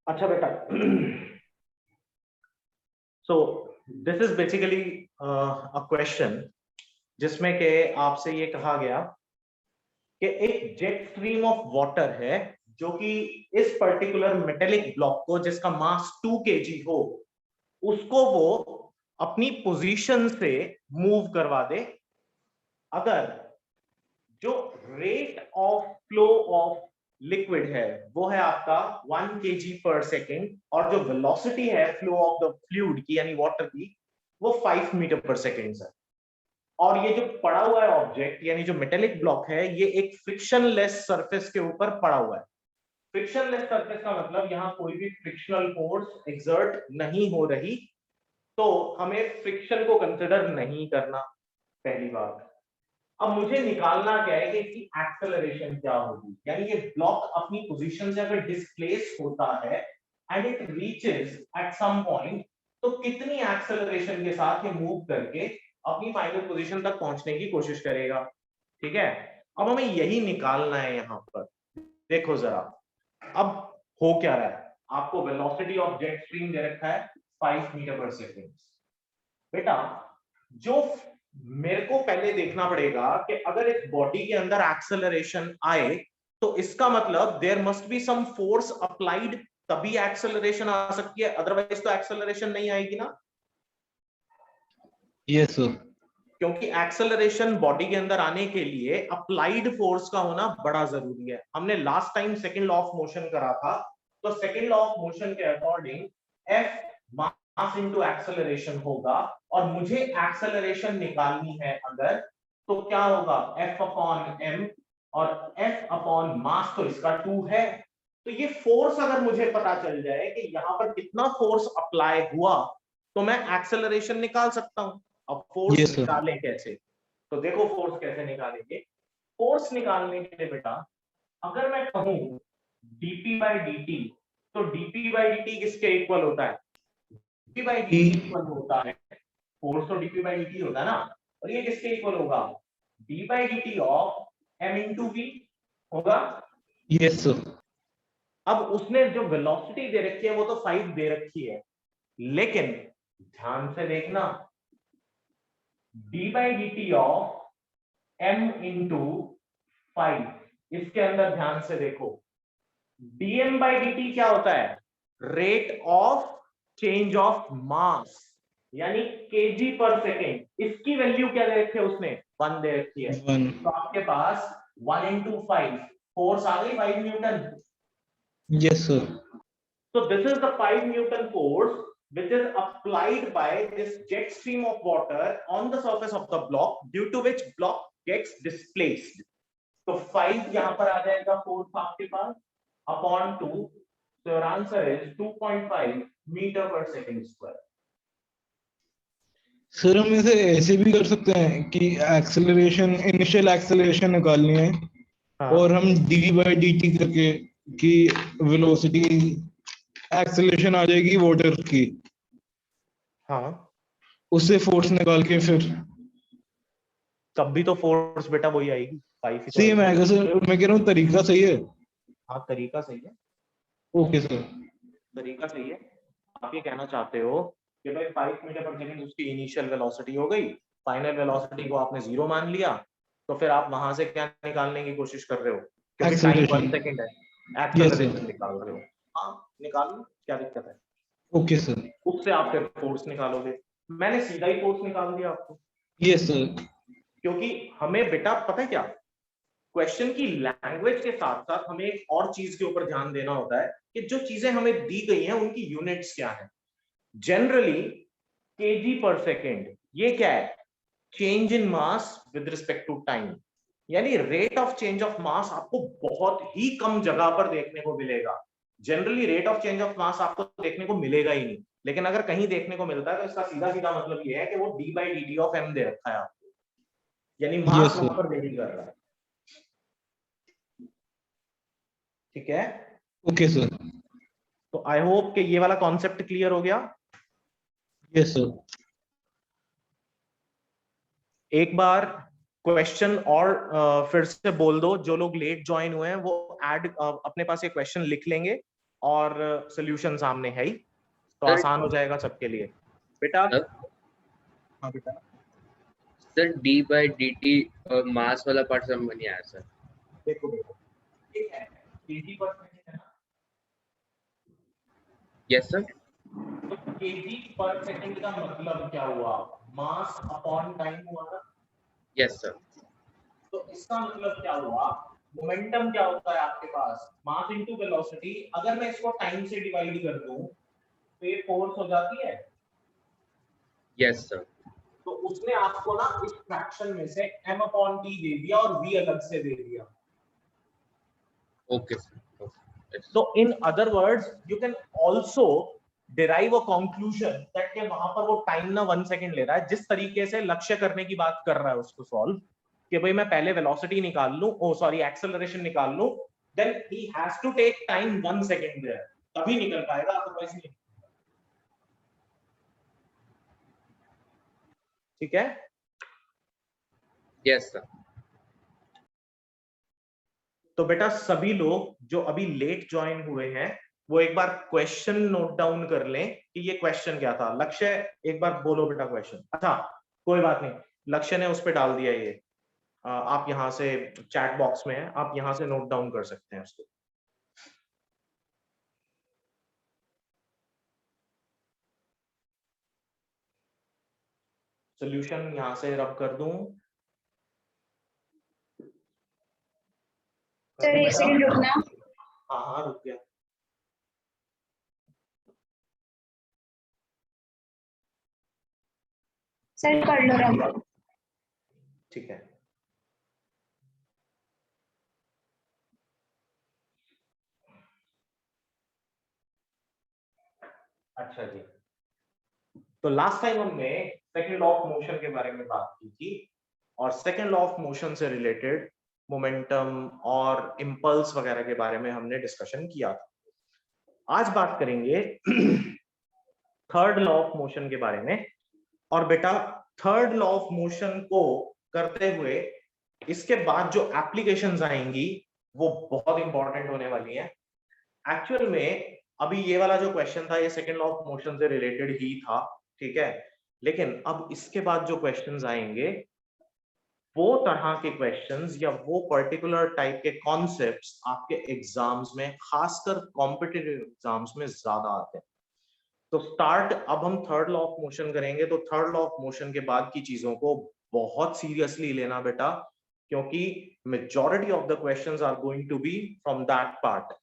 अच्छा बेटा, so this is basically a question जिसमें के आपसे ये कहा गया कि एक जेट स्ट्रीम ऑफ वाटर है जो कि इस पर्टिकुलर मेटेलिक ब्लॉक को, जिसका मास 2 kg हो, उसको वो अपनी पोजीशन से मूव करवा दे अगर जो rate of flow of liquid है वो है आपका 1 kg पर सेकेंड, और जो वेलोसिटी है फ्लो ऑफ द फ्लूइड की यानी वाटर की वो 5 मीटर पर सेकेंड है। और ये जो पड़ा हुआ है ऑब्जेक्ट यानी जो मेटेलिक ब्लॉक है ये एक फ्रिक्शनलेस सरफेस के ऊपर पड़ा हुआ है। फ्रिक्शनलेस सरफेस का मतलब यहाँ कोई भी फ्रिक्शनल फोर्स एक्सर्ट नहीं हो रही, तो हमें फ्रिक्शन को कंसिडर नहीं करना, पहली बात। अब मुझे निकालना क्या है कि इसकी एक्सेलरेशन क्या होगी, यानी ये ब्लॉक अपनी पोजीशन से अगर डिस्प्लेस होता है and it reaches at some point, तो कितनी एक्सेलरेशन के साथ ये मूव करके अपनी फाइनल पोजीशन तक पहुंचने की कोशिश करेगा। ठीक है, अब हमें यही निकालना है यहाँ पर। देखो जरा, अब हो क्या रहा है, आपको वेलोसिटी ऑफ जेट स्ट्रीम दे रखा है 5 मीटर पर सेकेंड। बेटा, जो मेरे को पहले देखना पड़ेगा कि अगर इस बॉडी के अंदर एक्सेलरेशन आए तो इसका मतलब there must be some force applied, तभी एक्सेलरेशन आ सकती है, अदरवाइज तो एक्सेलरेशन नहीं आएगी ना। Yes sir. क्योंकि एक्सेलरेशन बॉडी के अंदर आने के लिए अप्लाइड फोर्स का होना बड़ा जरूरी है। हमने last time second law of motion करा था, तो सेकंड लॉ ऑफ मोशन के according F mass into acceleration होगा, और मुझे एक्सेलरेशन निकालनी है अगर, तो क्या होगा एफ अपॉन एम, और एफ अपॉन मास तो इसका 2 है। तो ये फोर्स अगर मुझे पता चल जाए कि यहां पर कितना फोर्स अप्लाई हुआ तो मैं एक्सेलरेशन निकाल सकता हूं। अब फोर्स Yes, sir. निकालें कैसे, तो देखो फोर्स कैसे निकालेंगे। फोर्स निकालने के लिए बेटा, अगर मैं कहूं dp बाई dt, तो dp बाई dt किसके इक्वल होता है, dp बाई dt इक्वल होता है, फोर्स तो dp बाई dt होता है ना, और ये किसके इक्वल होगा, d by dt of m into v होगा। Yes, sir. अब उसने जो वेलोसिटी दे रखी है वो तो 5 दे रखी है, लेकिन ध्यान से देखना, d by dt of m into 5, इसके अंदर ध्यान से देखो, dm बाई dt क्या होता है, रेट ऑफ चेंज ऑफ मास यानी kg पर सेकेंड। इसकी वैल्यू क्या दे रखी है उसने, 1 दे रखी है। 1. तो आपके पास 1 इंटू 5 फोर्स आ गई 5 Newton. Yes, sir. So this is the 5 Newton force which is applied by this jet stream of water on the surface of the block, due to which block gets displaced. तो 5 यहाँ पर आ जाएगा force आपके पास upon 2, so your answer is 2.5 metre पर second square. Sir हम इसे ऐसे भी कर सकते हैं कि एक्सेलरेशन, इनिशियल एक्सेलरेशन निकालनी है और हम डी बाई डी टी करके कि वेलोसिटी एक्सेलरेशन आ जाएगी वाटर की, हाँ, उससे फोर्स निकाल के फिर तब भी तो फोर्स बेटा वही आएगी, 5 ही तो सेम आएगी। आएगा सर। मैं कह रहा हूँ तरीका सही है। हाँ तरीका सही है, ओके सर। तरीका सही है। आप ये कहना चाहते हो कि भाई 5 मीटर पर सेकंड उसकी इनिशियल वेलोसिटी हो गई, फाइनल वेलोसिटी को आपने 0 मान लिया, तो फिर आप वहां से क्या निकालने की कोशिश कर रहे हो, क्योंकि टाइम 1 सेकंड है, एक्सेलरेशन निकाल रहे हो। हाँ निकालो, क्या दिक्कत है। Okay sir. उससे आप फिर फोर्स निकालोगे। मैंने सीधा ही फोर्स निकाल दिया आपको। Yes sir. क्योंकि हमें बेटा पता है क्या, क्वेश्चन की लैंग्वेज के साथ साथ हमें एक और चीज के ऊपर ध्यान देना होता है कि जो चीजें हमें दी गई हैं उनकी यूनिट्स क्या है। जनरली kg पर सेकेंड ये क्या है, change in mass with respect to time, यानी rate of change of mass आपको बहुत ही कम जगह पर देखने को मिलेगा। Generally rate of change of mass आपको देखने को मिलेगा ही नहीं, लेकिन अगर कहीं देखने को मिलता है तो इसका सीधा सीधा मतलब ये है कि वो d by dt of m दे रखा है आपको, यानी मास वहां पर वेरी कर रहा है। ठीक है, ओके सर। तो आई होप कि ये वाला कॉन्सेप्ट क्लियर हो गया। Yes sir. एक बार क्वेश्चन और फिर से बोल दो, जो लोग लेट ज्वाइन हुए हैं वो ऐड अपने पास ये क्वेश्चन लिख लेंगे और सोल्यूशन सामने है ही, तो आसान हो जाएगा सबके लिए। बेटा हाँ बेटा sir D by D T mass वाला पार्ट समझ नहीं आया सर। देखो ठीक है, kg पर सेकंड है ना, यस सर। तो kg पर सेकंड का मतलब क्या हुआ, मास अपॉन टाइम हुआ ना। Yes sir. तो इसका मतलब क्या हुआ, मोमेंटम क्या होता है आपके पास, मास इनटू वेलोसिटी। अगर मैं इसको टाइम से डिवाइड कर दूं तो ये फोर्स हो जाती है। Yes sir. तो उसने आपको ना इस फ्रैक्शन में से m अपॉन t दे दिया और v अलग से दे दिया। Okay sir. तो in other words you can also derive a conclusion that के वहां पर वो टाइम ना 1 सेकंड ले रहा है, जिस तरीके से लक्ष्य करने की बात कर रहा है उसको सॉल्व, कि भाई मैं पहले वेलोसिटी निकाल लूं, ओ सॉरी एक्सेलरेशन निकाल लूं, then he has to take time 1 second there, तभी निकल पाएगा, अदरवाइज नहीं। ठीक है, यस सर। तो बेटा सभी लोग जो अभी लेट ज्वाइन हुए हैं वो एक बार क्वेश्चन नोट डाउन कर लें कि ये क्वेश्चन क्या था। लक्ष्य एक बार बोलो बेटा क्वेश्चन। अच्छा कोई बात नहीं, लक्ष्य ने उस पर डाल दिया ये, आप यहां से चैट बॉक्स में है, आप यहां से नोट डाउन कर सकते हैं उसको। सोल्यूशन यहां से रब कर दूं। सर एक सेकंड रुकना। हाँ हाँ रुक गया। सर कर लो रब। ठीक है, अच्छा जी। तो लास्ट टाइम हमने सेकंड लॉ ऑफ मोशन के बारे में बात की थी, और सेकंड लॉ ऑफ मोशन से रिलेटेड मोमेंटम और इंपल्स वगैरह के बारे में हमने डिस्कशन किया था। आज बात करेंगे थर्ड लॉ ऑफ मोशन के बारे में। और बेटा थर्ड लॉ ऑफ मोशन को करते हुए इसके बाद जो एप्लीकेशंस आएंगी वो बहुत इंपॉर्टेंट होने वाली हैं। एक्चुअल में अभी ये वाला जो क्वेश्चन था ये सेकंड लॉ ऑफ मोशन से रिलेटेड ही था, ठीक है, लेकिन अब इसके बाद जो क्वेश्चंस आएंगे वो तरह के क्वेश्चंस या वो पर्टिकुलर टाइप के कॉन्सेप्ट्स आपके एग्जाम्स में, खासकर कॉम्पिटिटिव एग्जाम्स में ज्यादा आते हैं। तो स्टार्ट अब हम थर्ड लॉ ऑफ मोशन करेंगे, तो थर्ड लॉ ऑफ मोशन के बाद की चीजों को बहुत सीरियसली लेना बेटा, क्योंकि majority of the questions are going to be from that part.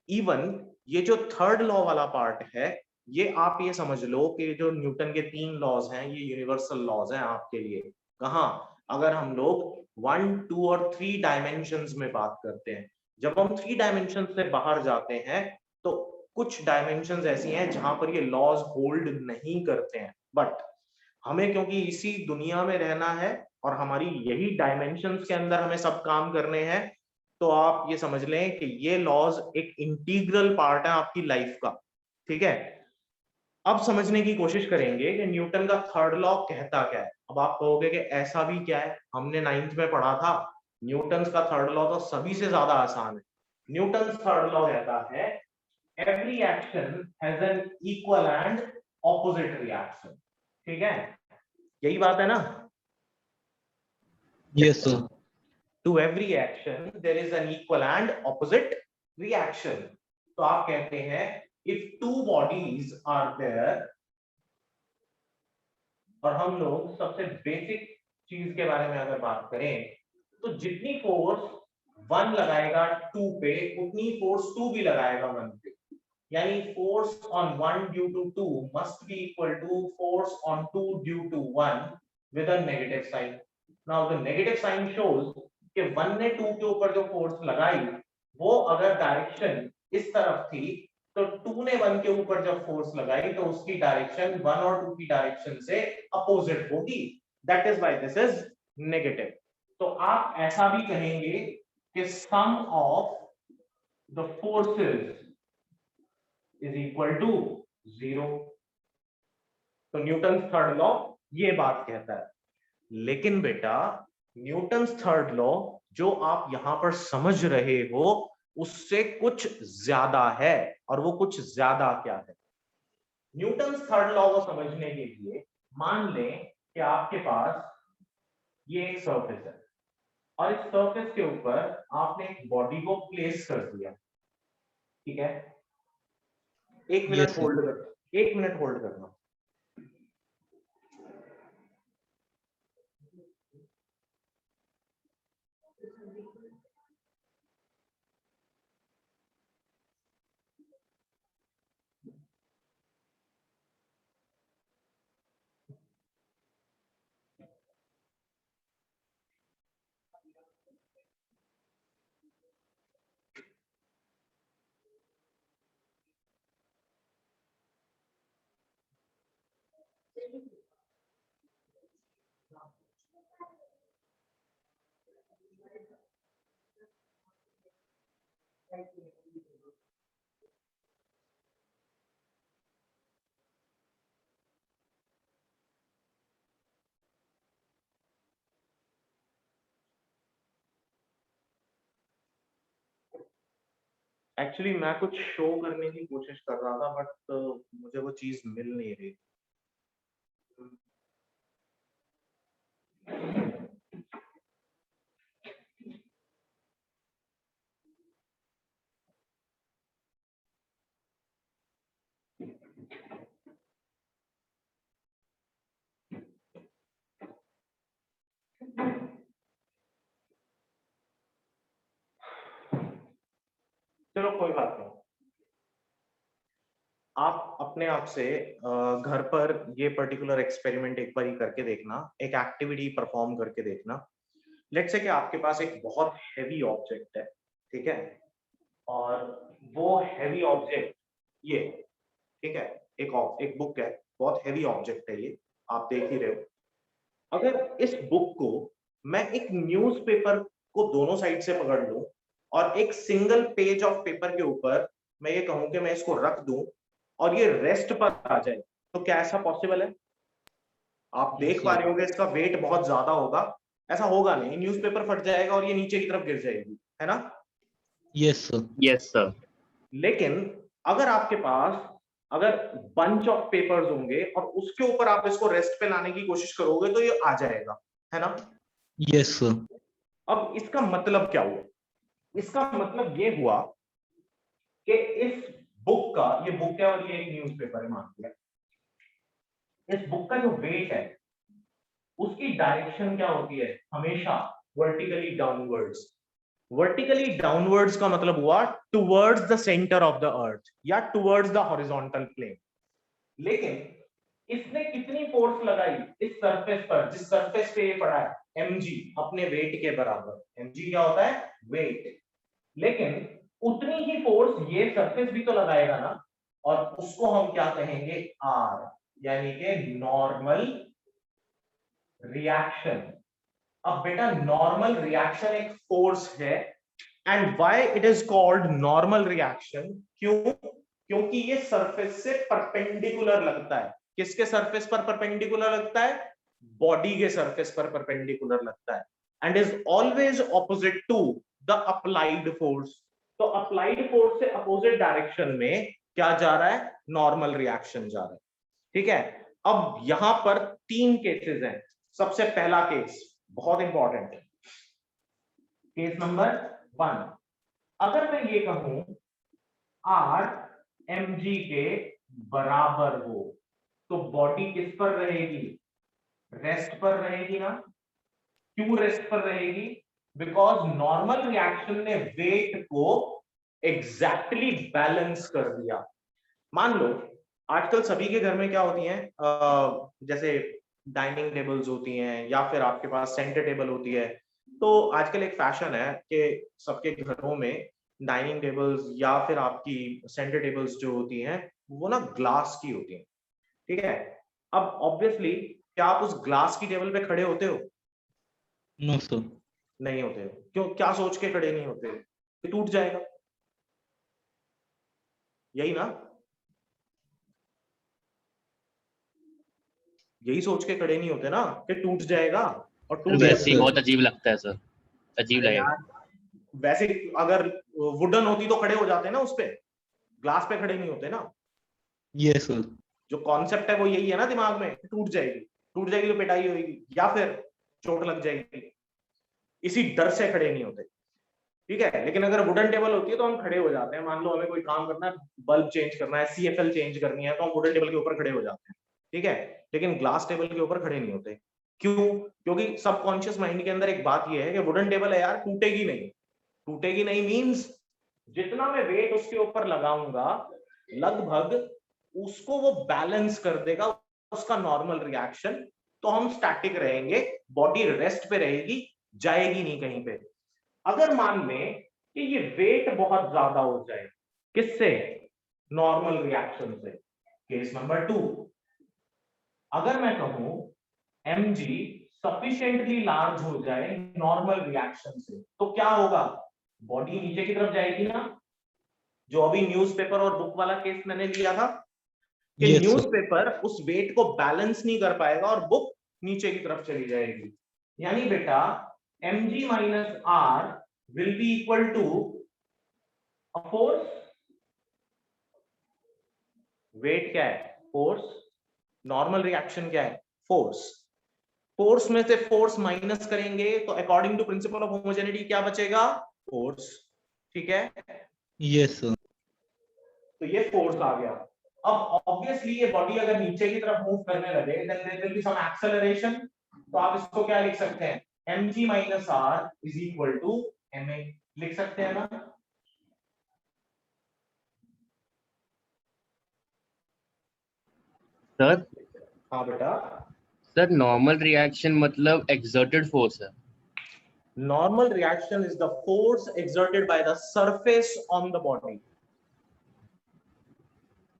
Even ये जो थर्ड लॉ वाला पार्ट है, ये आप ये समझ लो कि जो न्यूटन के 3 लॉज हैं ये यूनिवर्सल लॉज हैं आपके लिए। कहाँ, अगर हम लोग 1, 2 और 3 डायमेंशंस में बात करते हैं, जब हम 3 डायमेंशन से बाहर जाते हैं तो कुछ डायमेंशंस ऐसी हैं जहां पर ये लॉज होल्ड नहीं करते हैं, बट हमें क्योंकि इसी दुनिया में रहना है और हमारी यही डायमेंशंस के अंदर हमें सब काम करने हैं, तो आप ये समझ लें कि ये लॉज एक इंटीग्रल पार्ट है आपकी लाइफ का। ठीक है, अब समझने की कोशिश करेंगे कि न्यूटन का थर्ड लॉ कहता क्या है। अब आप कहोगे कि ऐसा भी क्या है, हमने 9th में पढ़ा था, न्यूटन का थर्ड लॉ तो सभी से ज्यादा आसान है। न्यूटन थर्ड लॉ कहता है every action has an equal and opposite reaction। ठीक है, यही बात है ना। Yes sir. To every action there is an equal and opposite reaction। तो आप कहते हैं if two bodies are there, और हम लोग सबसे बेसिक चीज के बारे में अगर बात करें तो जितनी फोर्स 1 लगाएगा 2 पे उतनी फोर्स 2 भी लगाएगा 1 पे, यानी force on 1 due to 2 must be equal to force on 2 due to 1 with a negative sign। Now the negative sign shows कि 1 ने 2 के ऊपर जो फोर्स लगाई वो अगर डायरेक्शन इस तरफ थी, तो 2 ने 1 के ऊपर जब फोर्स लगाई तो उसकी डायरेक्शन 1 और 2 की डायरेक्शन से अपोजिट होगी। That is why this is negative. तो आप ऐसा भी कहेंगे कि sum of the forces is equal to 0। तो न्यूटन थर्ड लॉ ये बात कहता है। लेकिन बेटा न्यूटन थर्ड लॉ जो आप यहां पर समझ रहे हो उससे कुछ ज्यादा है, और वो कुछ ज्यादा क्या है? न्यूटन्स थर्ड लॉ को समझने के लिए मान लें कि आपके पास ये एक सरफेस है, और इस सरफेस के ऊपर आपने एक बॉडी को प्लेस कर दिया, ठीक है? एक मिनट Yes, sir. होल्ड करना, एक मिनट होल्ड करना। एक्चुअली मैं कुछ शो करने की कोशिश कर रहा था, बट मुझे वो चीज मिल नहीं रही। चलो कोई बात नहीं, आप अपने आप से घर पर ये पर्टिकुलर एक्सपेरिमेंट एक बार ही करके देखना, एक एक्टिविटी परफॉर्म करके देखना। लेट्स से कि आपके पास एक बहुत हैवी ऑब्जेक्ट है, ठीक है, और वो हैवी ऑब्जेक्ट ये, ठीक है, एक बुक है, बहुत हैवी ऑब्जेक्ट है ये, आप देख ही रहे हो। अगर इस बुक को मैं एक न्यूज़पेपर को दोनों साइड से पकड़ लूं और एक सिंगल पेज ऑफ पेपर के ऊपर मैं ये कहूं कि मैं इसको रख दूं और ये रेस्ट पर आ जाए, तो क्या ऐसा पॉसिबल है? आप देख पा रहे होगे इसका वेट बहुत ज्यादा होगा, ऐसा होगा नहीं, न्यूज़पेपर फट जाएगा और ये नीचे की तरफ गिर जाएगी, है ना? Yes, sir. Yes, sir. लेकिन अगर आपके पास अगर बंच ऑफ पेपर्स होंगे और उसके ऊपर आप इसको रेस्ट पे लाने की कोशिश करोगे तो ये आ जाएगा, है ना? Yes, sir. अब इसका मतलब क्या हुआ? इसका मतलब ये हुआ कि इस बुक का, ये बुक है और ये एक न्यूज़पेपर है मान लिया, इस बुक का जो वेट है उसकी डायरेक्शन क्या होती है? हमेशा वर्टिकली डाउनवर्ड्स। वर्टिकली डाउनवर्ड्स का मतलब हुआ towards the centre of the earth या टुवर्ड्स द हॉरिजॉन्टल प्लेन। लेकिन इसने कितनी फोर्स लगाई इस सरफेस पर, जिस सरफेस पे ये पड़ा है? mg, अपने वेट के बराबर। mg क्या होता है? वेट। लेकिन उतनी ही फोर्स ये सरफेस भी तो लगाएगा ना, और उसको हम क्या कहेंगे? r, यानी कि नॉर्मल रिएक्शन। अब बेटा नॉर्मल रिएक्शन एक फोर्स है, and why it is called normal reaction? क्यों? क्योंकि ये सरफेस से परपेंडिकुलर लगता है। किसके सरफेस पर परपेंडिकुलर लगता है? बॉडी के सरफेस पर परपेंडिकुलर लगता है, and is always opposite to the applied force. तो अप्लाइड फोर्स से अपोजिट डायरेक्शन में क्या जा रहा है? नॉर्मल रिएक्शन जा रहा है, ठीक है? अब यहां पर 3 केसेस हैं। सबसे पहला केस बहुत इंपॉर्टेंट है, केस नंबर 1। अगर मैं ये कहूं r mg के बराबर हो, तो बॉडी किस पर रहेगी? रेस्ट पर रहेगी ना? क्यों रेस्ट पर रहेगी? बिकॉज नॉर्मल रिएक्शन ने वेट को एग्जैक्टली बैलेंस कर दिया। मान लो आजकल सभी के घर में क्या होती हैं, जैसे डाइनिंग टेबल्स होती हैं या फिर आपके पास सेंटर टेबल होती है। तो आजकल एक फैशन है कि सबके घरों में डाइनिंग टेबल्स या फिर आपकी सेंटर टेबल्स जो होती हैं वो ना ग्लास की होती हैं, ठीक है? अब ऑब्वियसली क्या आप उस ग्लास की टेबल पे खड़े होते हो? No, sir. नहीं होते हो। क्यों? क्या सोच के खड़े नहीं होते हो? कि टूट जाएगा, यही ना? यही सोच के खड़े नहीं होते ना कि टूट जाएगा, और टूट वैसे ही sir. बहुत अजीब लगता है सर, अजीब अरे लगेगा। यार वैसे अगर वुडन होती तो खड़े हो जाते ना, उस पे ग्लास पे खड़े नहीं होते ना। Yes sir. जो कॉन्सेप्ट है वो यही है ना दिमाग में, टूट जाएगी, टूट जाएगी तो पिटाई होगी या फिर चोट लग जाएगी, इसी डर से खड़े नहीं होते। ठीक है, लेकिन अगर वुडन टेबल होती है तो हम खड़े हो जाते हैं। मान लो हमें कोई काम करना है, बल्ब चेंज करना है, सीएफएल चेंज करनी है, तो हम वुडन टेबल के ऊपर खड़े हो जाते हैं। ठीक है, लेकिन ग्लास टेबल के ऊपर खड़े नहीं होते। क्यों? क्योंकि सबकॉन्शियस माइंड के अंदर एक बात यह है कि वुडन टेबल है यार, टूटेगी नहीं। टूटेगी नहीं मींस जितना मैं वेट उसके ऊपर लगाऊंगा लगभग उसको वो बैलेंस कर देगा, उसका नॉर्मल रिएक्शन। तो हम स्टैटिक रहेंगे, बॉडी रेस्ट पे रहेगी, जाएगी नहीं कहीं पे। अगर मान लें कि ये वेट बहुत ज्यादा हो जाए, किससे? नॉर्मल रिएक्शन से। केस नंबर 2, अगर मैं कहूं mg सफिशिएंटली लार्ज हो जाए नॉर्मल रिएक्शन से, तो क्या होगा? बॉडी नीचे की तरफ जाएगी ना, जो अभी न्यूज़पेपर और बुक वाला केस मैंने लिया था कि यस सर। न्यूज़पेपर उस वेट को बैलेंस नहीं कर पाएगा और बुक नीचे की तरफ चली जाएगी। यानी बेटा mg minus r will be equal to a force. Weight क्या है? फोर्स। नॉर्मल रिएक्शन क्या है? फोर्स। फोर्स में से फोर्स माइनस करेंगे तो according to principle of homogeneity क्या बचेगा? फोर्स। ठीक है, यस सर। तो ये फोर्स आ गया। अब ऑब्वियसली ये बॉडी अगर नीचे की तरफ मूव करने लगे then there will be some acceleration. तो आप इसको क्या लिख सकते हैं? mg minus r is equal to ma लिख सकते हैं ना? सर हाँ बेटा, सर नॉर्मल रिएक्शन मतलब एक्सर्टेड फोर्स है। normal reaction is the force exerted by the surface on the body.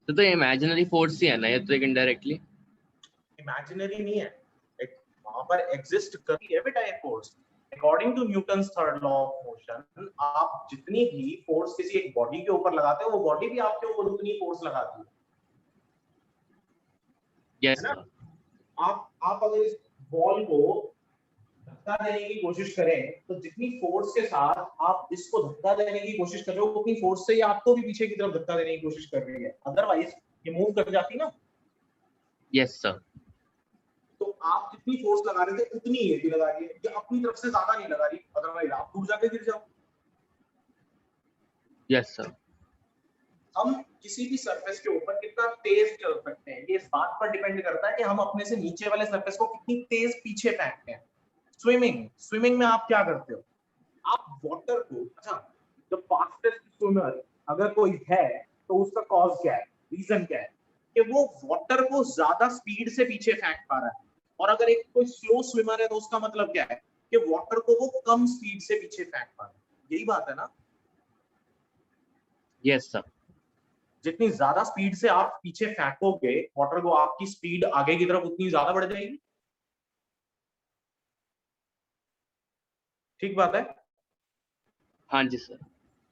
तो इमेजिनरी फोर्स ही है ना ये तो, एक इनडायरेक्टली। इमेजिनरी नहीं है, एक वहां पर एग्जिस्ट करती है बेटा ये force. According to Newton's third law of motion, आप जितनी भी फोर्स किसी एक बॉडी के ऊपर लगाते हो वो बॉडी भी आपके ऊपर उतनी फोर्स लगाती है यस ना? सर। आप अगर इस बॉल को धक्का देने की कोशिश करें तो जितनी फोर्स के साथ आप इसको धक्का देने की कोशिश कर रहे हो उतनी फोर्स से ये आपको भी पीछे की तरफ धक्का देने की कोशिश कर रही है, अदरवाइज ये मूव कर जाती ना। Yes sir. तो आप जितनी फोर्स लगा रहे थे उतनी ये भी लगा रही है, ये अपनी तरफ से ज्यादा नहीं लगा रही, अदरवाइज आप टूट जाके गिर जाओ। Yes sir. हम किसी भी सरफेस के ऊपर कितना तेज चल सकते हैं ये इस बात पर डिपेंड करता है कि हम अपने से नीचे वाले सरफेस को कितनी तेज पीछे फेंकते हैं। स्विमिंग में आप क्या करते हो? आप वाटर को, अच्छा, द फास्टेस्ट स्विमर अगर कोई है तो उसका कॉज क्या है, रीजन क्या है? कि वो वाटर को ज्यादा स्पीड से पीछे फेंक पा रहा है। और अगर एक कोई स्लो स्विमर है तो उसका मतलब क्या है? कि वाटर को वो कम स्पीड से पीछे फेंक पा रहा है। यही बात है ना? Yes sir. जितनी ज्यादा स्पीड से आप पीछे फेंकोगे वाटर को, आपकी स्पीड आगे की तरफ उतनी ज्यादा बढ़ जाएगी। ठीक बात है? हाँ जी सर।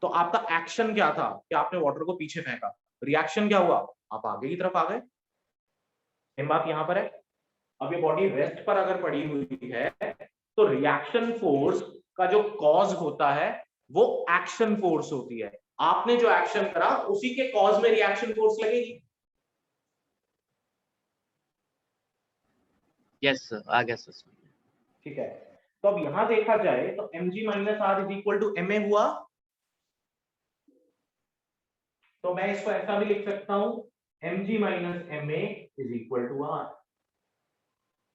तो आपका एक्शन क्या था कि आपने वाटर को पीछे फेंका? रिएक्शन क्या हुआ? आप आगे की तरफ आ गए। सेम बात यहां पर है। अब ये बॉडी रेस्ट पर अगर पड़ी हुई है तो रिएक्शन फोर्स का जो कॉज होता है वो एक्शन फोर्स होती है। आपने जो एक्शन करा उसी के कॉज में रिएक्शन फोर्स लगेगी। यस सर, आ गया सर। ठीक है, तो अब यहां देखा जाए तो mg minus r is equal to ma हुआ। तो मैं इसको ऐसा भी लिख सकता हूं, mg minus ma is equal to r।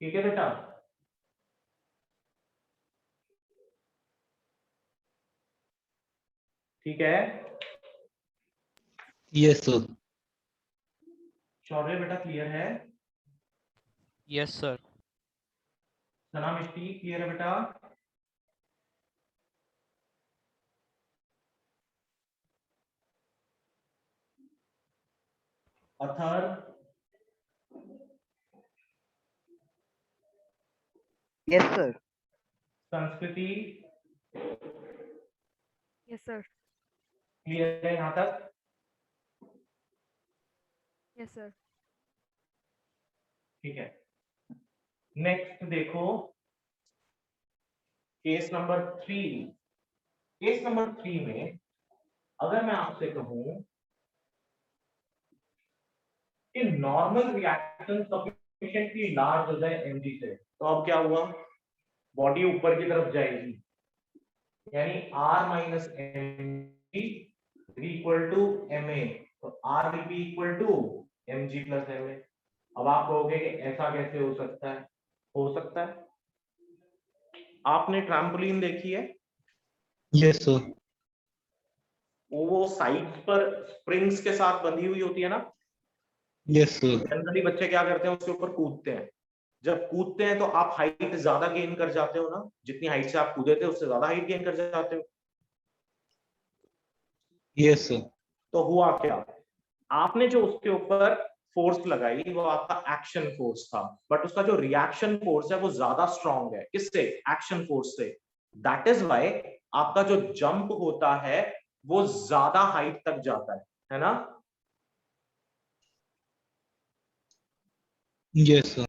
ठीक है बेटा? ठीक है, यस सर। शौर्य बेटा क्लियर है? Yes sir. Sana Mishti clear है बेटा? Athar, yes sir. Sanskriti yes sir. Clear है यहां तक? Yes sir. ठीक है, नेक्स्ट देखो केस नंबर 3। केस नंबर 3 में अगर मैं आपसे कहूं कि नॉर्मल रिएक्शन सफिशिएंटली लार्ज हो जाए mg से, तो अब क्या हुआ, बॉडी ऊपर की तरफ जाएगी, यानी r minus mg equal to ma, तो r will be equal to mg plus ma। अब आप कहोगे कि ऐसा कैसे हो सकता है? हो सकता है, आपने ट्रैम्पोलिन देखी है, यस सर। वो साइड्स पर स्प्रिंग्स के साथ बंधी हुई होती है ना। Yes sir. जनरली बच्चे क्या करते हैं, उसके ऊपर कूदते हैं। जब कूदते हैं तो आप हाइट ज्यादा गेन कर जाते हो ना, जितनी हाइट से आप कूदे थे उससे ज्यादा हाइट गेन कर जाते हो। Yes sir. तो हुआ क्या, आपने जो उसके ऊपर फोर्स लगाई वो आपका एक्शन फोर्स था, बट उसका जो रिएक्शन फोर्स है वो ज्यादा स्ट्रांग है, किससे? एक्शन फोर्स से। दैट इज व्हाई आपका जो जंप होता है वो ज्यादा हाइट तक जाता है ना। Yes sir.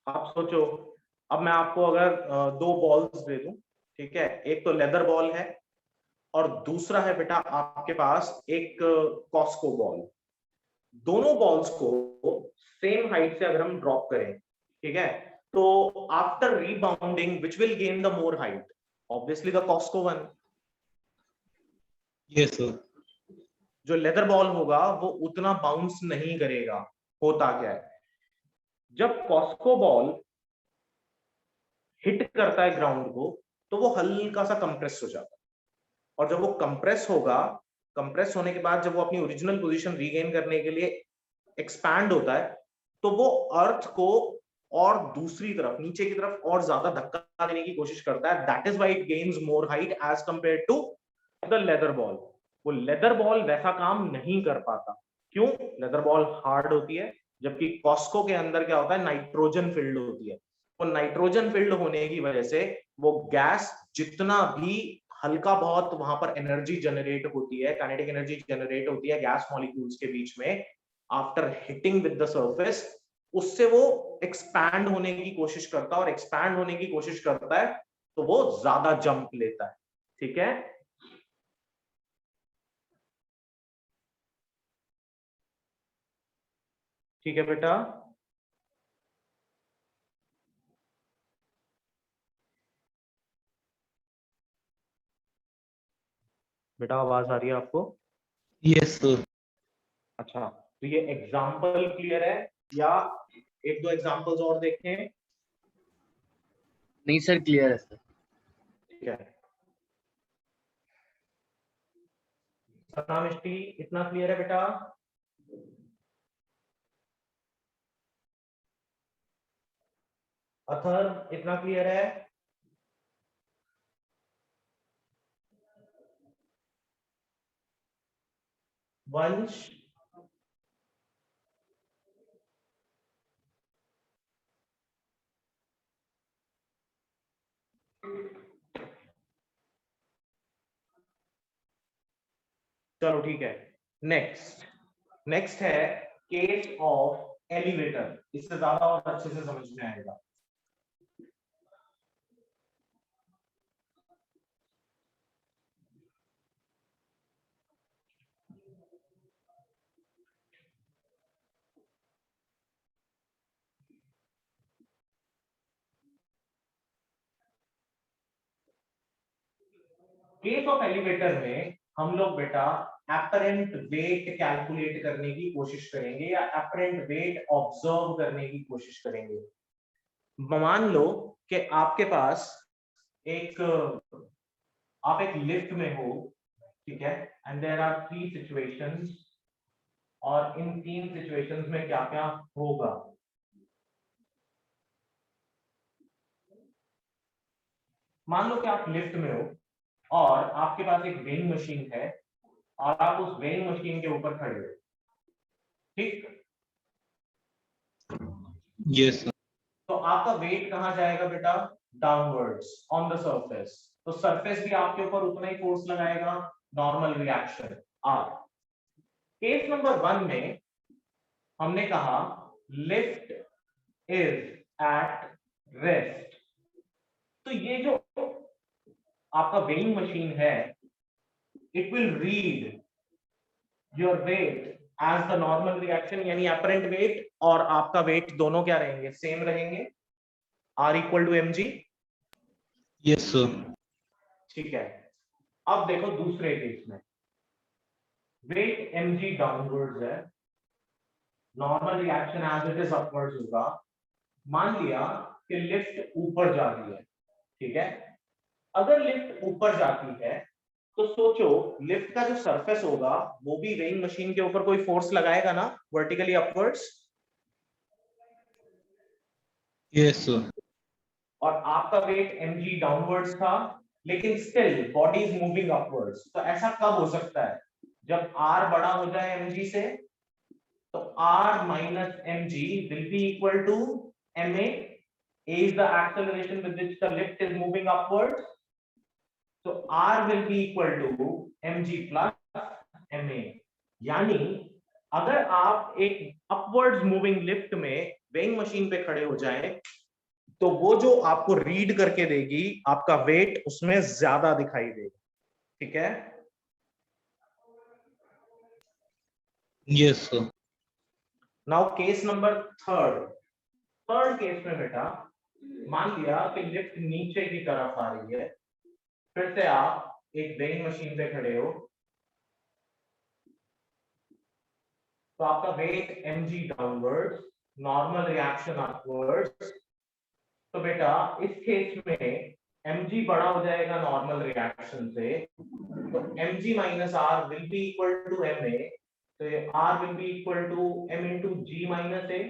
आप सोचो, अब मैं आपको अगर दो बॉल्स दे दूं, ठीक है, एक तो लेदर बॉल है और दूसरा है बेटा आपके पास एक कॉस्को बॉल। दोनों बॉल्स को सेम हाइट से अगर हम ड्रॉप करें, ठीक है, तो after rebounding which will gain the more height? Obviously the Cosco one. Yes sir. जो लेदर बॉल होगा वो उतना बाउंस नहीं करेगा। होता क्या है, जब कॉस्को बॉल हिट करता है ग्राउंड को तो वो हल्का सा कंप्रेस हो जाता है, और जब वो कंप्रेस होगा, कंप्रेस होने के बाद जब वो अपनी ओरिजिनल पोजीशन रीगेन करने के लिए एक्सपैंड होता है, तो वो अर्थ को और दूसरी तरफ, नीचे की तरफ और ज्यादा धक्का देने की कोशिश करता है। That is why it gains more height as compare to the leather ball. वो लेदर बॉल वैसा काम नहीं कर पाता। क्यों? लेदर बॉल हार्ड होती है, जबकि कॉस्को के अंदर क्या होता है, नाइट्रोजन फिल्ड होती है। वो नाइट्रोजन फिल्ड होने की वजह से वो गैस जितना भी हल्का बहुत वहां पर एनर्जी जनरेट होती है, काइनेटिक एनर्जी जनरेट होती है गैस मॉलिक्यूल्स के बीच में after hitting with the surface, उससे वो एक्सपैंड होने की कोशिश करता है, और एक्सपैंड होने की कोशिश करता है तो वो ज्यादा जंप लेता है। ठीक है, ठीक है बेटा। बेटा आवाज आ रही है आपको? Yes sir. अच्छा, तो ये एग्जाम्पल क्लियर है, या एक दो एग्जाम्पल्स और देखें? नहीं सर, क्लियर है सर। ठीक है, सतनाम इतना क्लियर है बेटा? अथर इतना क्लियर है? वंश? चलो ठीक है, नेक्स्ट नेक्स्ट है केस ऑफ एलिवेटर। इससे ज्यादा और अच्छे से समझ में आएगा। केस ऑफ एलिवेटर में हम लोग बेटा एपरेंट वेट कैलकुलेट करने की कोशिश करेंगे, या एपरेंट वेट ऑब्जर्व करने की कोशिश करेंगे। मान लो कि आपके पास एक, आप एक लिफ्ट में हो, ठीक है, एंड देयर आर 3 सिचुएशंस, और इन 3 सिचुएशंस में क्या क्या होगा। मान लो कि आप लिफ्ट में हो और आपके पास एक वेइंग मशीन है, और आप उस वेइंग मशीन के ऊपर खड़े हो, ठीक। Yes sir. तो आपका वेट कहां जाएगा बेटा? Downwards on the surface. तो सरफेस भी आपके ऊपर उतना ही फोर्स लगाएगा, normal reaction R. Case number 1 में हमने कहा लिफ्ट इज एट रेस्ट। तो ये जो आपका वेइंग मशीन है, it will read your weight as the normal reaction, यानी अपरेंट वेट और आपका वेट दोनों क्या रहेंगे, सेम रहेंगे, R equal to mg। Yes sir. ठीक है, अब देखो दूसरे केस में वेट mg डाउनवर्ड्स है, normal reaction as it is upwards होगा। मान लिया कि लिफ्ट ऊपर जा रही है, ठीक है, अगर लिफ्ट ऊपर जाती है तो सोचो लिफ्ट का जो सरफेस होगा वो भी वेइंग मशीन के ऊपर कोई फोर्स लगाएगा ना, वर्टिकली अपवर्ड्स। Yes sir. और आपका वेट mg डाउनवर्ड्स था, लेकिन still body is moving upwards. तो ऐसा कब हो सकता है, जब r बड़ा हो जाए mg से, तो r minus mg will be equal to ma। a is the acceleration with which the lift is moving upwards, so r will be equal to mg plus ma। यानी अगर आप एक अपवर्ड्स मूविंग लिफ्ट में weighing machine पे खड़े हो जाएं, तो वो जो आपको रीड करके देगी आपका वेट उसमें ज्यादा दिखाई देगा, ठीक है। Yes sir. Now case number third case में बेटा, मान लिया कि लिफ्ट नीचे की तरफ आ रही है, फिर से आप एक वेइंग मशीन पे खड़े हो, तो आपका weight mg downwards, normal reaction upwards. तो बेटा इस केस में mg बड़ा हो जाएगा नॉर्मल रिएक्शन से, तो mg minus r will be equal to ma, तो ये r will be equal to m into g minus a।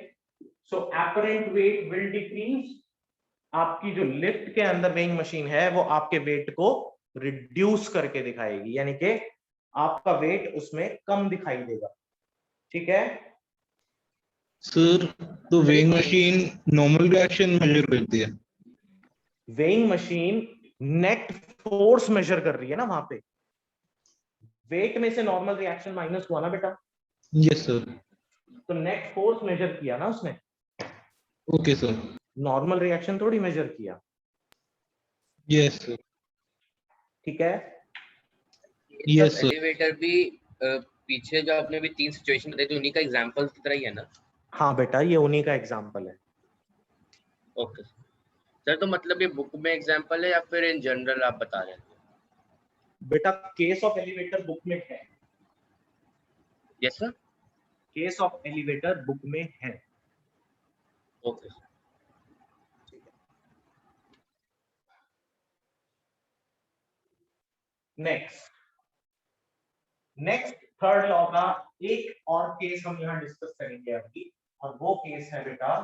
So apparent weight will decrease। आपकी जो लिफ्ट के अंदर वेइंग मशीन है वो आपके वेट को रिड्यूस करके दिखाएगी, यानी कि आपका वेट उसमें कम दिखाई देगा, ठीक है। सर तो weighing machine normal reaction measure करती है? Weighing machine net force measure कर रही है ना, वहां पे वेट में से नॉर्मल रिएक्शन माइनस हुआ ना बेटा, यस सर। तो नेट फोर्स मेजर किया ना उसने, ओके सर। नॉर्मल रिएक्शन थोड़ी मेजर किया, यस सर। ठीक है। Yes sir. एलिवेटर भी पीछे जो आपने भी 3 सिचुएशन बताई थी उन्हीं का एग्जांपल की तरह ही है ना? हाँ बेटा ये उन्हीं का एग्जाम्पल है। ओके सर, तो मतलब ये बुक में एग्जांपल है या फिर इन जनरल आप बता रहे हैं? बेटा केस ऑफ एलिवेटर बुक में है, yes sir. Case of elevator book में है। Okay sir. Next third law का एक और केस हम यहां डिस्कस करेंगे अभी, और वो केस है बेटा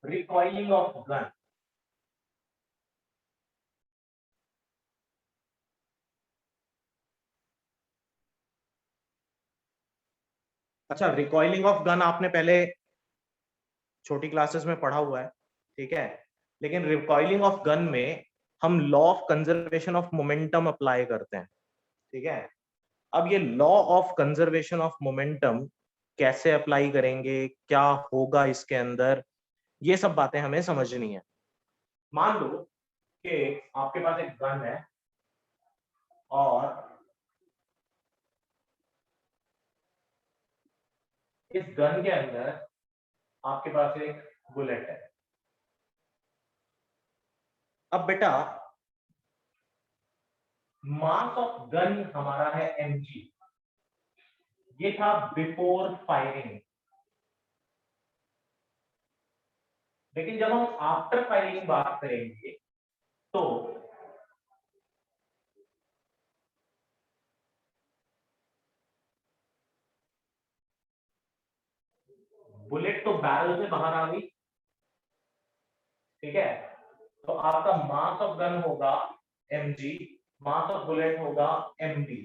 रिकॉइलिंग ऑफ गन। अच्छा, रिकॉइलिंग ऑफ गन आपने पहले छोटी क्लासेस में पढ़ा हुआ है, ठीक है, लेकिन रिकॉइलिंग ऑफ गन में हम law of conservation of momentum apply करते हैं, ठीक है। अब ये law of conservation of momentum कैसे अप्लाई करेंगे, क्या होगा इसके अंदर, ये सब बातें हमें समझनी है। मान लो कि आपके पास एक गन है और इस गन के अंदर आपके पास एक बुलेट है। अब बेटा मास ऑफ गन हमारा है mg, ये था बिफोर फायरिंग, लेकिन जब हम आफ्टर फायरिंग बात करेंगे तो बुलेट तो बैरल से बाहर आ गई, ठीक है, तो आपका मास ऑफ गन होगा mg, मास ऑफ बुलेट होगा mb,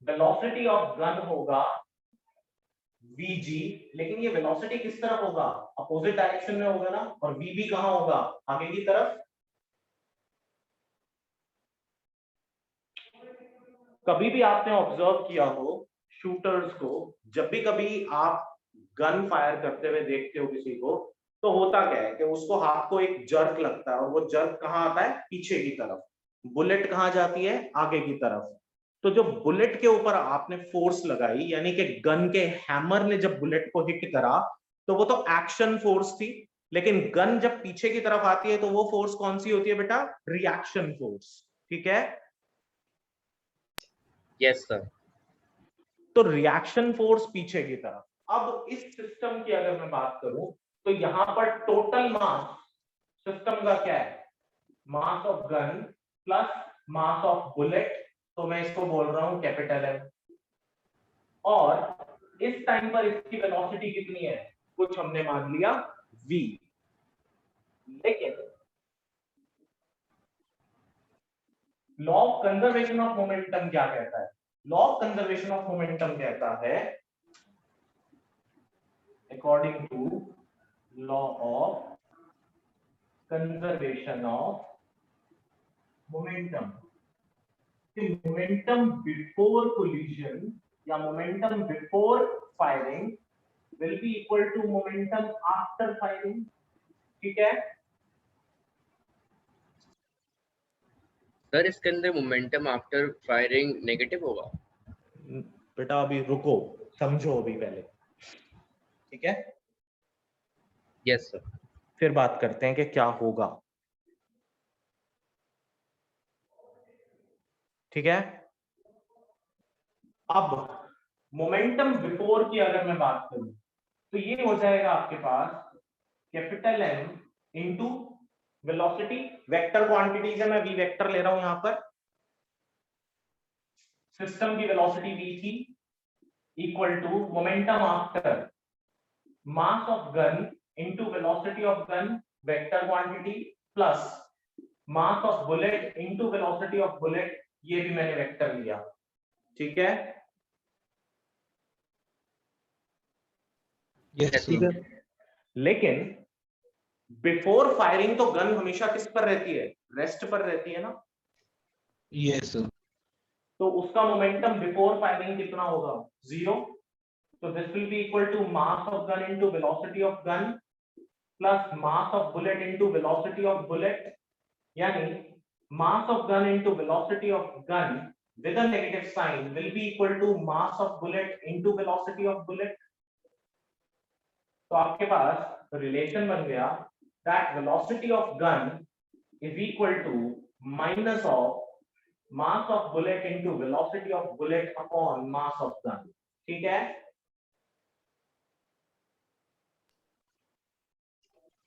वेलोसिटी ऑफ गन होगा vg, लेकिन ये वेलोसिटी किस तरफ होगा, अपोजिट डायरेक्शन में होगा ना, और vb कहां होगा, आगे की तरफ। कभी भी आपने ऑब्जर्व किया हो शूटर्स को, जब भी कभी आप गन फायर करते हुए देखते हो किसी को, तो होता क्या है कि उसको हाथ को एक जर्क लगता है, और वो जर्क कहाँ आता है? पीछे की तरफ। बुलेट कहाँ जाती है? आगे की तरफ। तो जो बुलेट के ऊपर आपने फोर्स लगाई, यानी कि गन के हैमर ने जब बुलेट को हिट करा, तो वो तो एक्शन फोर्स थी। लेकिन गन जब पीछे की तरफ आती है तो वो फोर्स कौन सी होती है बेटा? Reaction force. ठीक है? Yes sir. तो रिएक्शन फोर्स पीछे की तरफ। अब इस सिस्टम की अगर मैं बात करूं, तो यहां पर टोटल मास सिस्टम का क्या है? मास of gun plus mass of bullet, तो मैं इसको बोल रहा हूं कैपिटल एम। और इस टाइम पर इसकी वेलोसिटी कितनी है? कुछ हमने मान लिया v। लेकिन law of conservation of momentum क्या कहता है? Law of conservation of momentum कहता है, according to law of conservation of momentum, momentum before collision या momentum before firing will be equal to momentum after firing. ठीक है? Sir इसके अंदर मोमेंटम आफ्टर फायरिंग नेगेटिव होगा? बेटा अभी रुको, समझो अभी पहले। ठीक है? Yes sir. फिर बात करते हैं कि क्या होगा। ठीक है? अब मोमेंटम बिफोर की अगर मैं बात करूं, तो ये हो जाएगा आपके पास capital M into velocity. Vector quantities है, मैं वी वेक्टर ले रहा हूं यहां पर। सिस्टम की वेलोसिटी वी थी, equal to momentum after mass of gun into velocity of gun vector quantity, plus mass of bullet into velocity of bullet, ये भी मैंने वेक्टर लिया। ठीक है? Yes sir. लेकिन बिफोर फायरिंग तो गन हमेशा किस पर रहती है? रेस्ट पर रहती है ना। Yes sir. तो उसका मोमेंटम बिफोर फायरिंग कितना होगा? 0। तो this will be equal to mass of gun into velocity of gun plus mass of bullet into velocity of bullet, यानी mass of gun into velocity of gun with a negative sign will be equal to mass of bullet into velocity of bullet। तो आपके पास relation बन गया that velocity of gun is equal to minus of mass of bullet into velocity of bullet upon mass of gun। ठीक है?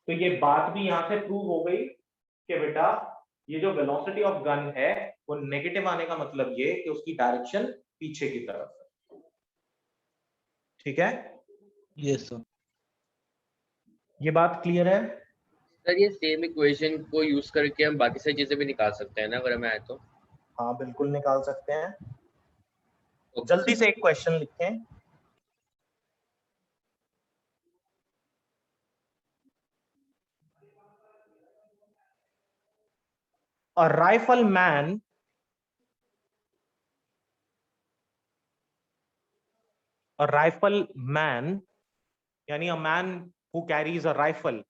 तो ये बात भी यहां से प्रूव हो गई कि बेटा ये जो वेलोसिटी ऑफ गन है वो नेगेटिव आने का मतलब ये कि उसकी डायरेक्शन पीछे की तरफ है। ठीक है? Yes sir. ये बात क्लियर है? सर ये सेम इक्वेशन को यूज करके हम बाकी सारी चीजें भी निकाल सकते हैं ना, अगर हमें आए तो? हाँ बिल्कुल निकाल सकते हैं। Okay, जल्दी sir. से एक क्वेश्चन लिखें। A rifleman यानी a man who carries a rifle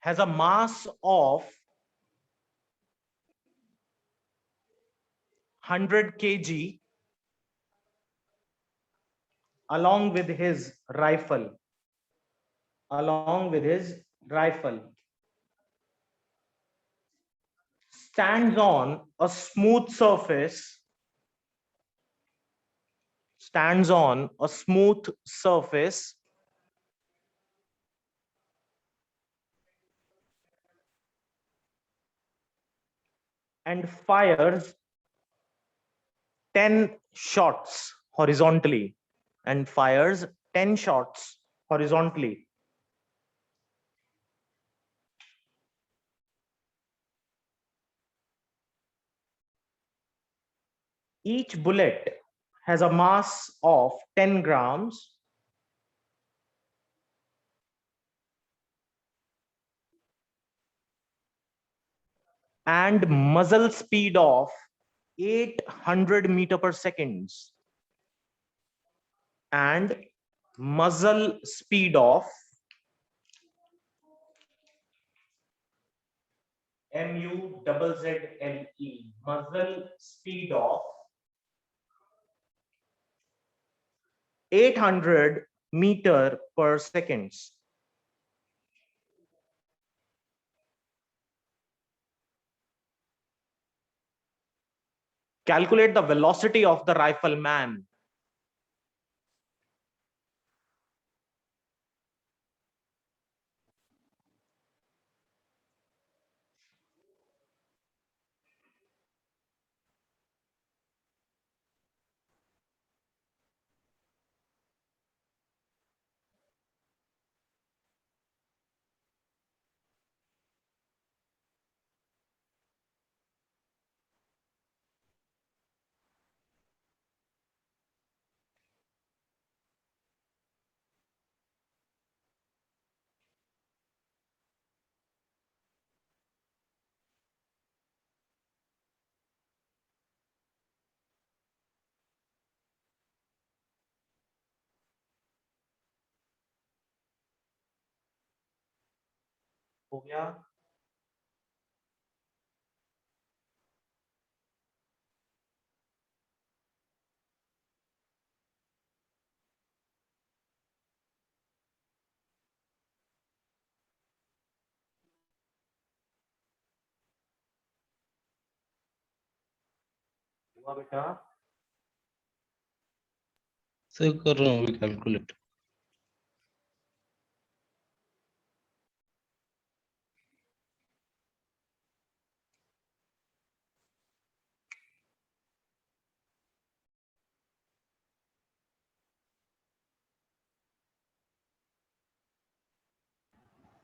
has a mass of 100 kg along with his rifle, stands on a smooth surface and fires 10 shots horizontally, Each bullet has a mass of 10 grams and muzzle speed of 800 meter per seconds and muzzle speed of MUZZLE, muzzle speed of 800 meter per seconds. Calculate the velocity of the rifleman. हो गया? हुआ बेटा? Sir कर रहा हूँ अभी calculate.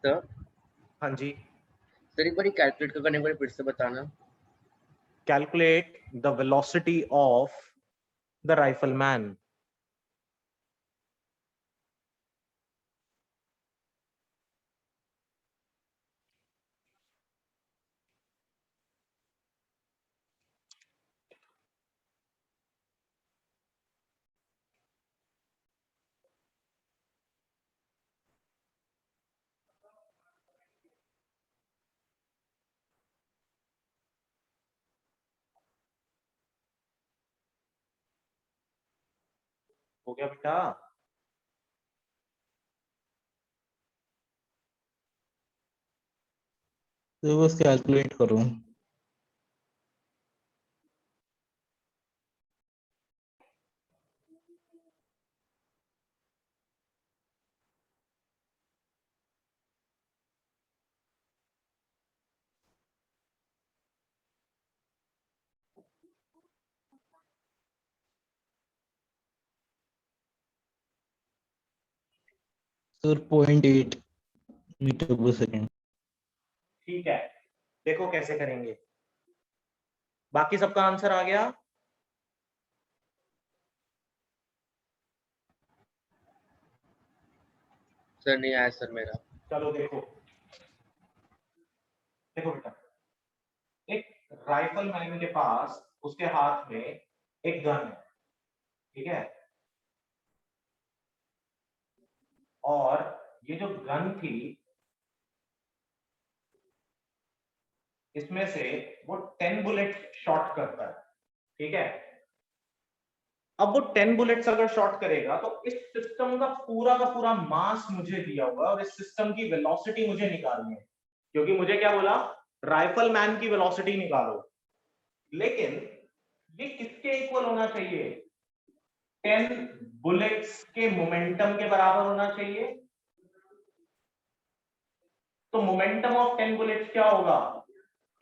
Sir हाँ जी। Sir एक बार कैलकुलेट करने के बाद फिर से बताना। Calculate the velocity of the rifleman. हो गया बेटा? तो बस कैलकुलेट कर रहा हूँ। सर 0.8 मीटर पर सेकेंड। ठीक है, देखो कैसे करेंगे। बाकी सबका आंसर आ गया? सर नहीं आया सर मेरा। चलो देखो, देखो बेटा, एक राइफल मैन के पास उसके हाथ में एक गन है, ठीक है? और ये जो गन थी, इसमें से वो 10 बुलेट शॉट करता है, ठीक है? अब वो 10 बुलेट्स अगर शॉट करेगा तो इस सिस्टम का पूरा मास मुझे दिया हुआ है और इस सिस्टम की वेलोसिटी मुझे निकालनी है, क्योंकि मुझे क्या बोला? राइफल मैन की वेलोसिटी निकालो। लेकिन ये किसके इक्वल होना चाहिए? 10 बुलेट्स के मोमेंटम के बराबर होना चाहिए। तो मोमेंटम ऑफ 10 बुलेट्स क्या होगा?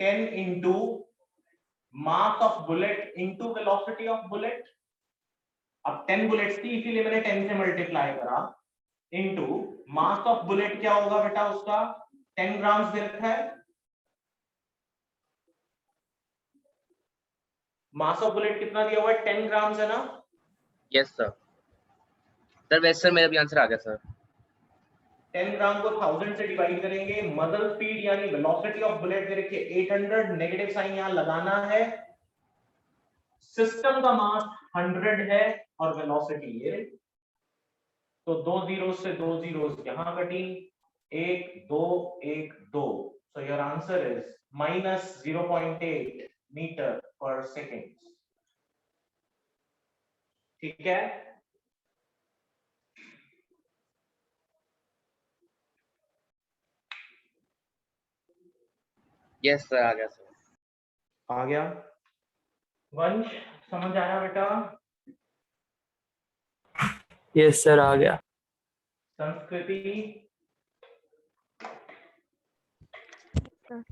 10 into mass of bullet into velocity of bullet. अब 10 बुलेट्स थी इसीलिए मैंने 10 से मल्टीप्लाई करा, इंटू मास ऑफ बुलेट क्या होगा बेटा उसका? 10 ग्राम्स दे रखा है। मास ऑफ बुलेट कितना दिया हुआ है? 10 ग्राम्स है ना? Yes sir. सर वैसे सर मेरा भी आंसर आ गया सर। 10 ग्राम को 1000 से डिवाइड करेंगे, मदर स्पीड यानी वेलोसिटी ऑफ बुलेट दे रखी है 800, नेगेटिव साइन यहां लगाना है, सिस्टम का मास 100 है और वेलोसिटी ये, तो 2 जीरो से 2 जीरो यहां कटी, 1 2 1 2, so your answer is -0.8 metre पर सेकेंड। ठीक है, यस सर, आ गया सर। आ गया। वंश समझ आया बेटा? यस सर, आ गया। संस्कृति, सर।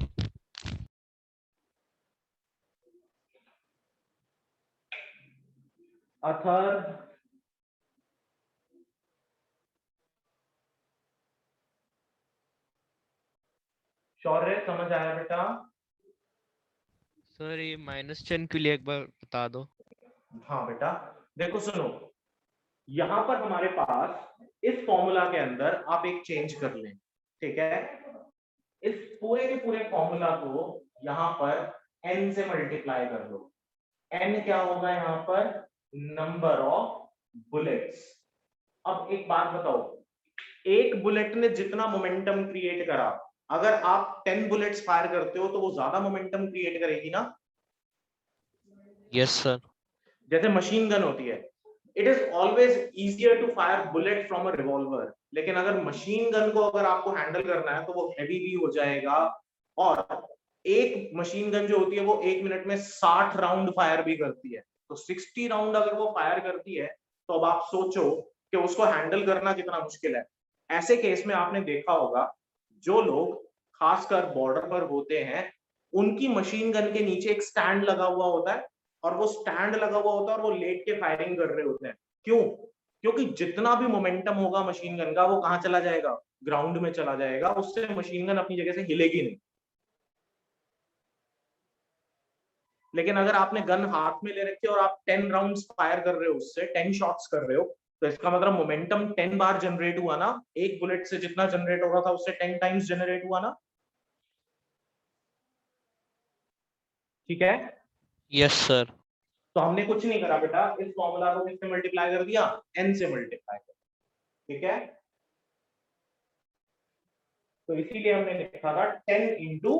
अथर, शौर्य समझ आया बेटा? सर ये -10 के लिए एक बार बता दो। हाँ बेटा, देखो सुनो, यहां पर हमारे पास इस फॉर्मूला के अंदर आप एक चेंज कर लें, ठीक है? इस पूरे के पूरे फॉर्मूला को यहां पर n से मल्टीप्लाई कर दो। n क्या होगा यहां पर? Number of bullets. अब एक बात बताओ, एक बुलेट ने जितना मोमेंटम क्रिएट करा, अगर आप 10 बुलेट्स फायर करते हो तो वो ज्यादा मोमेंटम क्रिएट करेगी ना? Yes sir. जैसे मशीन गन होती है, it is always easier to fire bullet from a revolver, लेकिन अगर मशीन गन को अगर आपको हैंडल करना है तो वो हैवी भी हो जाएगा, और एक मशीन गन जो होती है वो 1 मिनट में 60 राउंड फायर भी करती है, तो 60 राउंड अगर वो फायर करती है तो अब आप सोचो कि उसको हैंडल करना कितना मुश्किल है। ऐसे केस में आपने देखा होगा जो लोग खासकर बॉर्डर पर होते हैं, उनकी मशीन गन के नीचे एक स्टैंड लगा हुआ होता है, और वो स्टैंड लगा हुआ होता है और वो लेट के फायरिंग कर रहे होते हैं। क्यों? क्योंकि जितना भी मोमेंटम होगा मशीन गन का वो कहां चला जाएगा? ग्राउंड में चला जाएगा, उससे मशीन गन अपनी जगह से हिलेगी नहीं। लेकिन अगर आपने गन हाथ में ले रखी है और आप 10 राउंड्स फायर कर रहे हो, उससे 10 शॉट्स कर रहे हो, तो इसका मतलब मोमेंटम 10 बार जनरेट हुआ ना, एक बुलेट से जितना जनरेट हो रहा था उससे 10 टाइम्स जनरेट हुआ ना? ठीक है, यस सर। तो हमने कुछ नहीं करा बेटा, इस फॉर्मूला को किससे मल्टीप्लाई कर दिया? n से मल्टीप्लाई कर। ठीक है, तो इसीलिए हमने लिखा था 10 into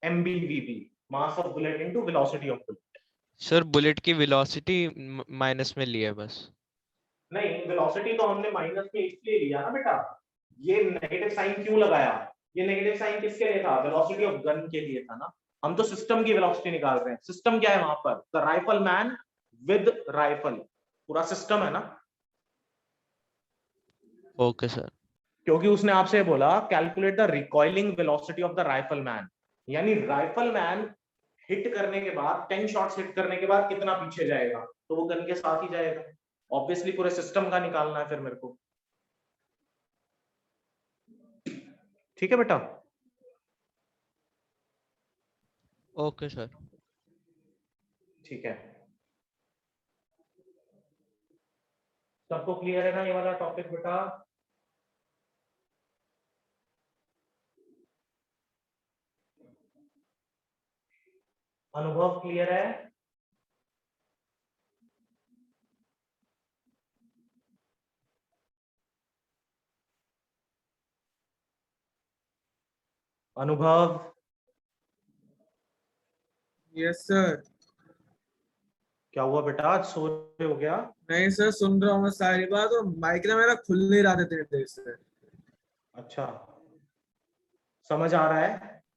MBVP, mass of bullet into velocity of bullet. Sir bullet की वेलोसिटी माइनस में लिया है बस। नहीं, वेलोसिटी तो हमने माइनस में इसलिए लिया ना बेटा, ये नेगेटिव साइन क्यों लगाया? ये नेगेटिव साइन किसके लिए था? वेलोसिटी ऑफ गन के लिए था ना। हम तो सिस्टम की वेलोसिटी निकाल रहे हैं। सिस्टम क्या है वहां पर? The rifle man with rifle, पूरा सिस्टम है ना। Okay sir. क्योंकि उसने आपसे बोला calculate the recoiling velocity of the rifle man, यानी राइफल मैन हिट करने के बाद 10 शॉट्स हिट करने के बाद कितना पीछे जाएगा, तो वो गन के साथ ही जाएगा। ऑब्वियसली पूरे सिस्टम का निकालना है फिर मेरे को। ठीक है बेटा? Okay sir. ठीक है, सबको क्लियर है ना ये वाला टॉपिक बेटा? अनुभव क्लियर है? अनुभव? Yes sir. क्या हुआ बेटा, आज सो रहे हो क्या? नहीं सर, सुन रहा हूँ मैं सारी बात, और माइक ना मेरा खुल नहीं रहा था इतनी देर से। अच्छा, समझ आ रहा है?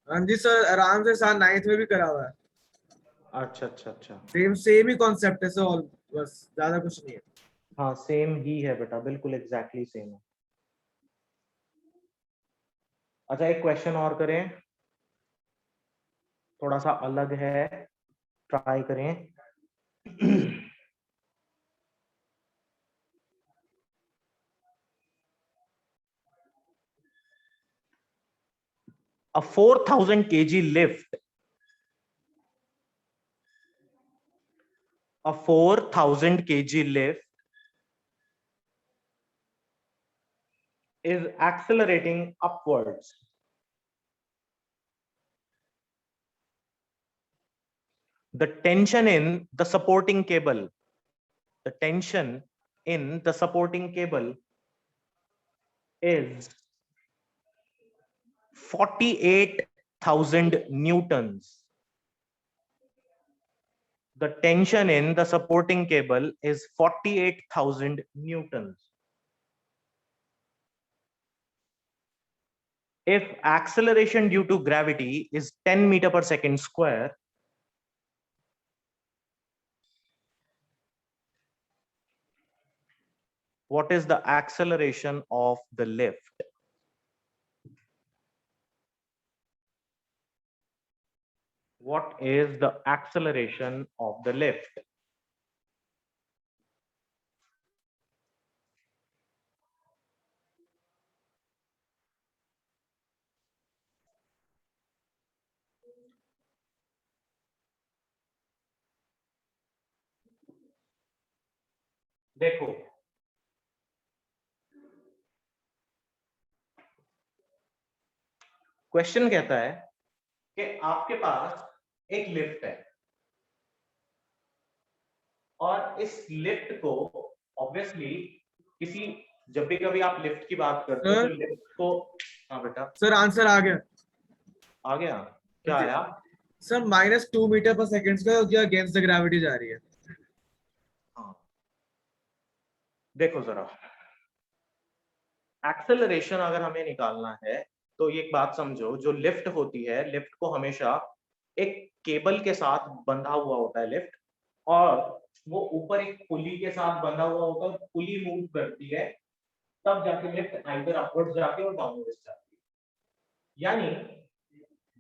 हाँ जी सर, आराम से साथ 9th में भी करा हुआ है। अच्छा अच्छा अच्छा, सेम सेम ही कॉन्सेप्ट है सर, और बस ज्यादा कुछ नहीं है। हाँ सेम ही है बेटा, बिल्कुल एग्जैक्टली सेम है। अच्छा, एक क्वेश्चन और करें, थोड़ा सा अलग है, ट्राई करें। A 4000 kg lift, a 4000 kg lift is accelerating upwards. The tension in the supporting cable, the tension in the supporting cable is 48,000 newtons. The tension in the supporting cable is 48,000 newtons. If acceleration due to gravity is 10 meter per second square, what is the acceleration of the lift? What is the acceleration of the lift? देखो, question कहता है कि आपके पास एक lift है और इस लिफ्ट को ऑब्वियसली किसी, जब भी कभी आप लिफ्ट की बात करते हो तो लिफ्ट को, हाँ बेटा सर आंसर आ गया। आ गया, क्या आया? सर -2 मीटर पर सेकंड का जो अगेंस्ट द ग्रेविटी जा रही है। हाँ, देखो जरा, एक्सेलरेशन अगर हमें निकालना है तो ये एक बात समझो, जो लिफ्ट होती है, लिफ्ट को हमेशा एक केबल के साथ बंधा हुआ होता है लिफ्ट, और वो ऊपर एक पुली के साथ बंधा हुआ होता है, पुली मूव करती है तब जाके लिफ्ट आइदर अपवर्ड्स जाके और डाउनवर्ड्स जाती है। यानी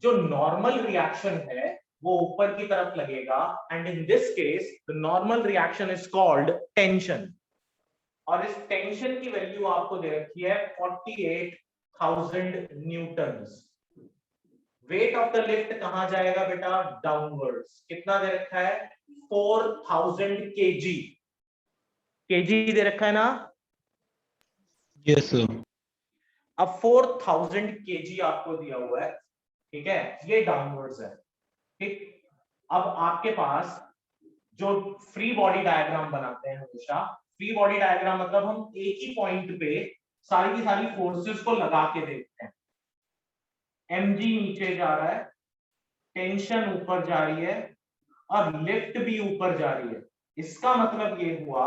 जो नॉर्मल रिएक्शन है वो ऊपर की तरफ लगेगा, and in this case the normal reaction is called tension, और इस टेंशन की वैल्यू आपको दे रखी है 48,000 Newton's. Weight of the lift कहां जाएगा बेटा? डाउनवर्ड्स। कितना दे रखा है? 4000 केजी। केजी दे रखा है ना? Yes sir. अब 4000 केजी आपको दिया हुआ है, ठीक है, ये डाउनवर्ड्स है, ठीक। अब आपके पास जो फ्री बॉडी डायग्राम बनाते हैं हमेशा, फ्री बॉडी डायग्राम मतलब हम एक ही पॉइंट पे सारी की सारी फोर्सेस को लगा के देखते हैं। mg नीचे जा रहा है, टेंशन ऊपर जा रही है और लिफ्ट भी ऊपर जा रही है। इसका मतलब ये हुआ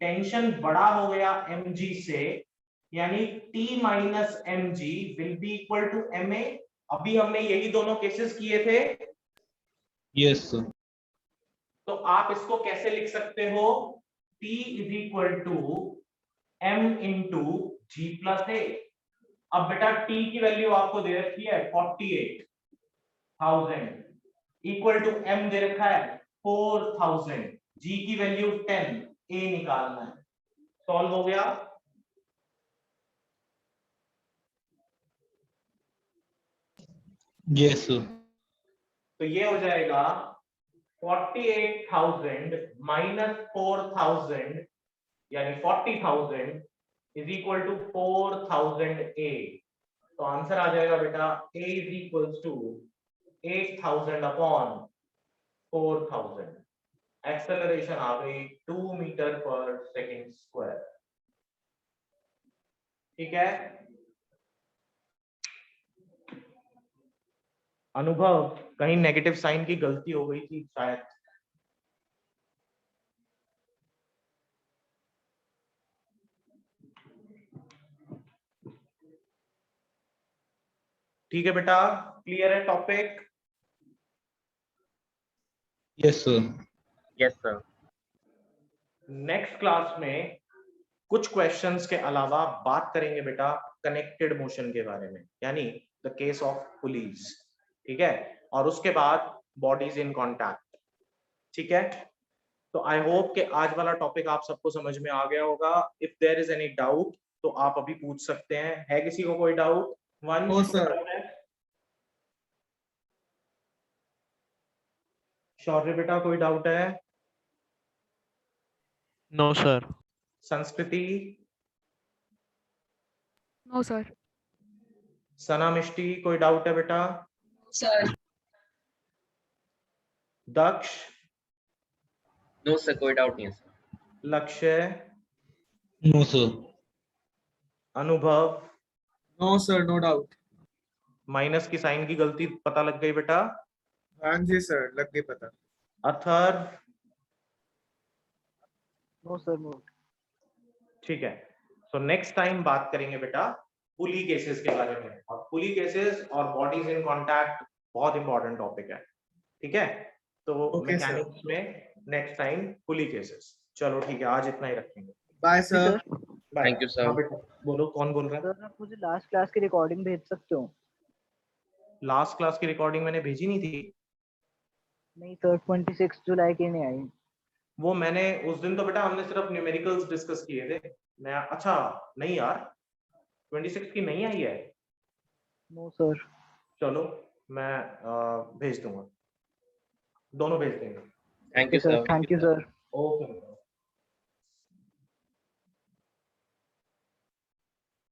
टेंशन बड़ा हो गया mg से, यानी T minus mg will be equal to ma। अभी हमने यही दोनों केसेस किए थे। Yes sir. तो आप इसको कैसे लिख सकते हो? T is equal to m into g plus a. अब बेटा T की वैल्यू आपको दे रखी है 48,000, इक्वल टू m दे रखा है 4000, G की वैल्यू 10, A निकालना है। सॉल्व हो गया? Yes sir. तो ये हो जाएगा 48,000 माइनस 4000 यानी 40,000 इज इक्वल टू 4000 ए। तो आंसर आ जाएगा बेटा a is equal to 8000 upon 4000। Acceleration आ गई 2 मीटर पर सेकेंड स्क्वायर। ठीक है, अनुभव कहीं नेगेटिव साइन की गलती हो गई थी शायद। ठीक है बेटा, क्लियर है topic? Yes sir. Yes sir. Next class में कुछ क्वेश्चंस के अलावा बात करेंगे बेटा कनेक्टेड मोशन के बारे में, यानी द केस ऑफ पुलीज। ठीक है, और उसके बाद बॉडीज इन कॉन्टैक्ट। ठीक है, तो आई होप कि आज वाला टॉपिक आप सबको समझ में आ गया होगा। If there is any doubt तो आप अभी पूछ सकते हैं। है किसी को कोई डाउट? No sir. शौर्य बेटा कोई डाउट है? No sir. Sanskriti? No sir. Sana Mishti कोई डाउट है बेटा? सर दक्ष, नो सर, कोई डाउट नहीं है sir. Lakshya, no sir. Anubhav, no sir, no doubt. Minus की साइन की गलती पता लग गई बेटा? हाँ जी सर, लग गई पता। Other, no sir, no. ठीक है। सो नेक्स्ट टाइम बात करेंगे बेटा पुली केसेस के बारे में, और पुली केसेस और बॉडीज इन कांटेक्ट बहुत इंपॉर्टेंट टॉपिक है, ठीक है? तो Okay, sir. मैकेनिक्स में नेक्स्ट टाइम पुली केसेस। चलो ठीक है, आज इतना ही रखेंगे। Bye sir. Bye. Thank you, sir. हाँ बेटा, बोलो कौन बोल रहा है? सर आप मुझे लास्ट क्लास की रिकॉर्डिंग भेज सकते हो? लास्ट क्लास की रिकॉर्डिंग मैंने भेजी नहीं थी? नहीं सर, 26 जुलाई की नहीं आई। वो मैंने उस दिन तो बेटा हमने सिर्फ न्यूमेरिकल्स डिस्कस किए थे। मैं अच्छा नहीं यार, 26 की नहीं आई है। No sir. चलो मैं भेज दूंगा, दोनों भेज देंगे। Thank you sir, sir. Thank you sir. Okay.